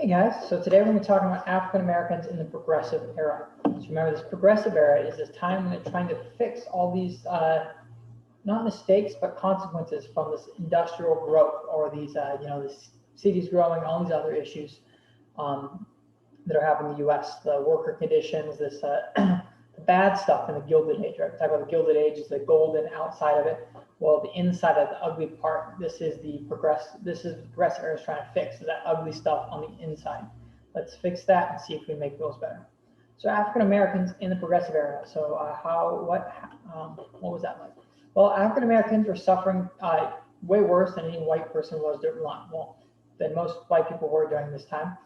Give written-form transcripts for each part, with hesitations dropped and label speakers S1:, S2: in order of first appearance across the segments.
S1: Hey guys, so today we're going to be talking about African Americans in the Progressive Era. So remember, this Progressive Era is this time when they're trying to fix all these, not mistakes, but consequences from this industrial growth or these, the cities growing, all these other issues that are happening in the U.S., the worker conditions, this the bad stuff in the Gilded Age, right? We talk about the Gilded Age is the golden outside of it. Well, the inside of the ugly part, this is the progressive era is trying to fix, is that ugly stuff on the inside. Let's fix that and see if we make those better. So African Americans in the Progressive Era. So what was that like? Well, African Americans were suffering way worse than any white person was than most white people were during this time,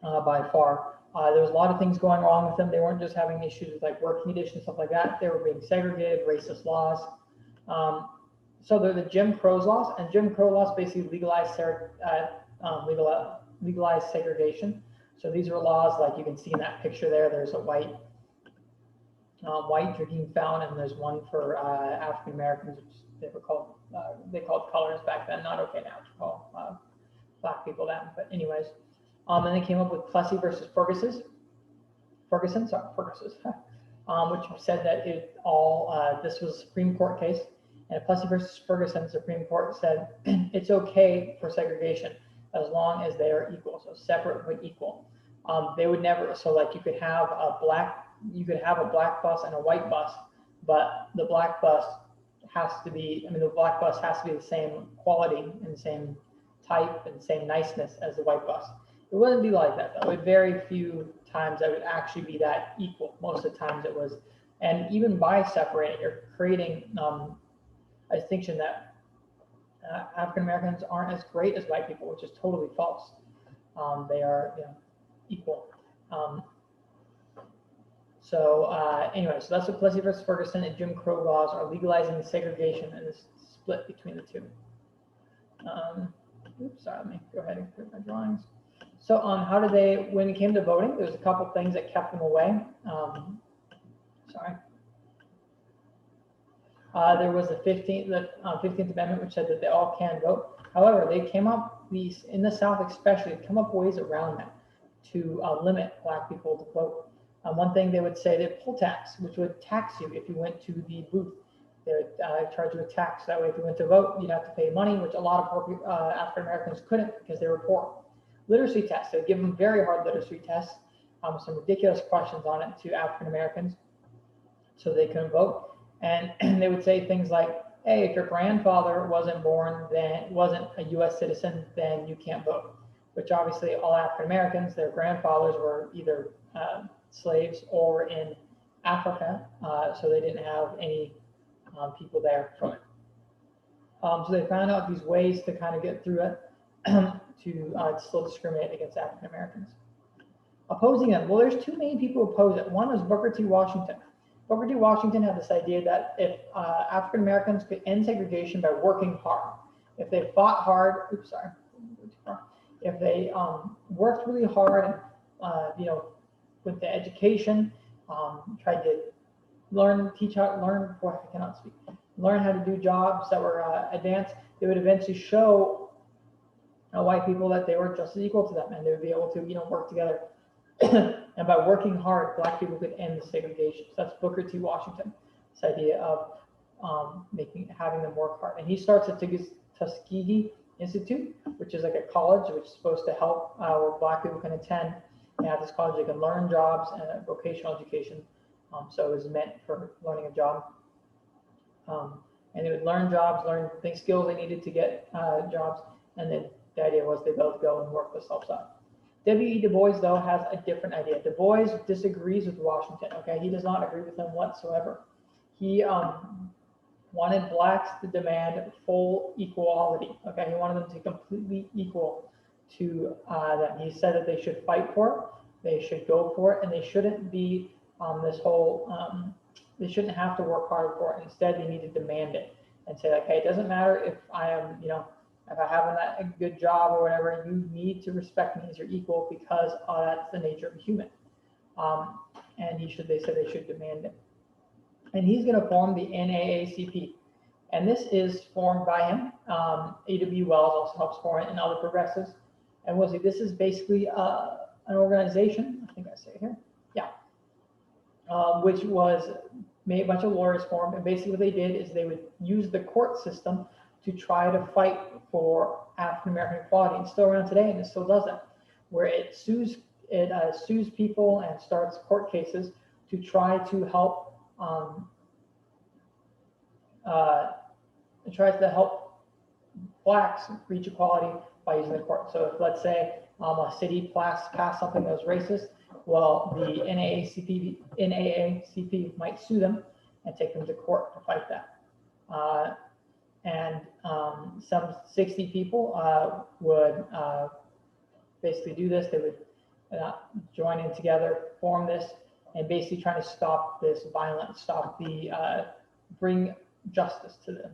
S1: by far. There was a lot of things going wrong with them. They weren't just having issues with like working conditions, stuff like that. They were being segregated, racist laws. So they're the Jim Crow laws, and Jim Crow laws basically legalized segregation. So these are laws like you can see in that picture there. There's a white drinking fountain, and there's one for African Americans, which they called colors back then. Not okay now to call black people that. But anyways, and they came up with Plessy versus Ferguson, which said that this was a Supreme Court case. And Plessy versus Ferguson, the Supreme Court said it's okay for segregation as long as they are equal, so separate but equal. They would never. So like you could have a black bus and a white bus, but the black bus has to be. the black bus has to be the same quality and the same type and same niceness as the white bus. It wouldn't be like that though. It very few times that would actually be that equal. Most of the times it was, and even by separating, you're creating a distinction that African Americans aren't as great as white people, which is totally false. They are, equal. Anyway, so that's what Plessy versus Ferguson and Jim Crow laws are legalizing the segregation and the split between the two. Let me go ahead and create my drawings. So when it came to voting, there's a couple things that kept them away. There was the 15th Amendment, which said that they all can vote. However, they came up, in the South especially, come up ways around that to limit black people to vote. One thing they would say, the poll tax, which would tax you if you went to the booth. They would charge you a tax. That way, if you went to vote, you'd have to pay money, which a lot of poor African Americans couldn't because they were poor. Literacy tests. They would give them very hard literacy tests, some ridiculous questions on it to African Americans, so they couldn't vote. And they would say things like, "Hey, if your grandfather wasn't a U.S. citizen, then you can't vote." Which obviously all African Americans, their grandfathers were either slaves or in Africa, so they didn't have any people there from it. So they found out these ways to kind of get through it to still discriminate against African Americans. Opposing them, well, there's two main people who oppose it. One was Booker T. Washington. Booker T. Washington had this idea that if African Americans could end segregation by working hard, if they fought hard, if they worked really hard, with the education, tried to learn how to do jobs that were advanced, they would eventually show white people that they were just as equal to them, and they would be able to, work together. And by working hard, black people could end the segregation. So that's Booker T. Washington, this idea of having them work hard. And he starts at Tuskegee Institute, which is like a college which is supposed to help where black people can attend. And at this college, they can learn jobs and vocational education. So it was meant for learning a job. And they would learn jobs, learn skills they needed to get jobs. And then the idea was they'd be able to go and work themselves up. W.E. Du Bois, though, has a different idea. Du Bois disagrees with Washington, okay? He does not agree with him whatsoever. He wanted blacks to demand full equality, okay? He wanted them to completely equal to them. He said that they should fight for it, they should go for it, and they shouldn't be they shouldn't have to work hard for it. Instead, they need to demand it and say, like, hey, it doesn't matter if I am, if I have a good job or whatever, you need to respect me as your equal because that's the nature of a human. And they said they should demand it. And he's going to form the NAACP. And this is formed by him. A.W. Wells also helps form it, and other progressives. And we'll see, this is basically an organization, I think I say it here, yeah, which was made, a bunch of lawyers formed, and basically what they did is they would use the court system to try to fight for African American equality. And it's still around today, and it still does that, where it sues people and starts court cases to try to help blacks reach equality by using the court. So if, let's say, a city passed something that was racist, well, the NAACP might sue them and take them to court to fight that. And some 60 people would basically do this. They would join in together, form this, and basically trying to stop this violence, bring justice to the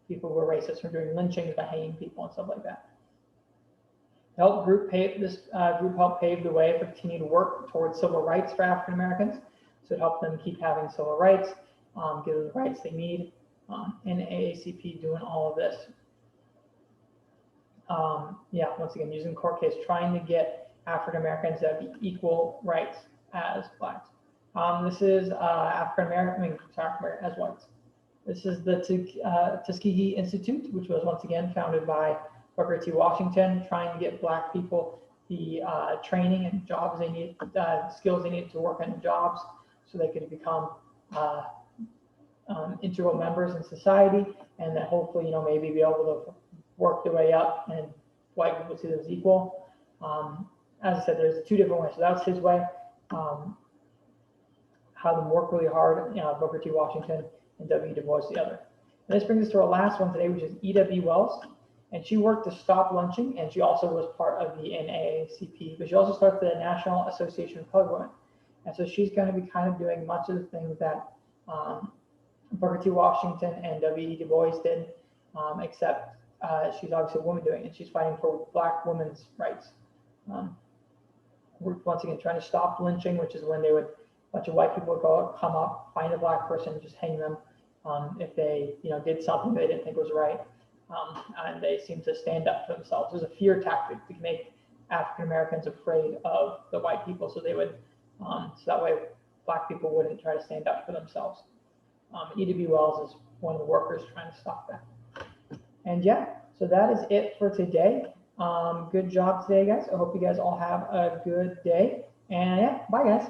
S1: people who are racist, from doing lynchings by hanging people and stuff like that. This group helped pave the way for continued work towards civil rights for African Americans. So it helped them keep having civil rights, give them the rights they need. NAACP doing all of this. Yeah, once again, using court case, trying to get African Americans to have equal rights as blacks. This is African American, as whites. This is the Tuskegee Institute, which was once again founded by Booker T. Washington, trying to get black people the training and jobs they need, skills they need to work in jobs, so they could become integral members in society, and that hopefully, maybe be able to work their way up and white people see them as equal. As I said, there's two different ways. So that's his way. Have them work really hard, Booker T. Washington, and W. Du Bois the other. And this brings us to our last one today, which is E.W. Wells. And she worked to stop lynching, and she also was part of the NAACP, but she also started the National Association of Colored Women. And so she's going to be kind of doing much of the things that Booker T. Washington and W. Du Bois did, except she's obviously a woman doing it, and she's fighting for black women's rights. We're once again trying to stop lynching, which is when a bunch of white people would come up, find a black person, and just hang them if they did something they didn't think was right. And they seem to stand up for themselves. There's a fear tactic to make African Americans afraid of the white people, so they would, so that way black people wouldn't try to stand up for themselves. E.W. Wells is one of the workers trying to stop that. And yeah, so that is it for today. Good job today, guys. I hope you guys all have a good day. And yeah, bye, guys.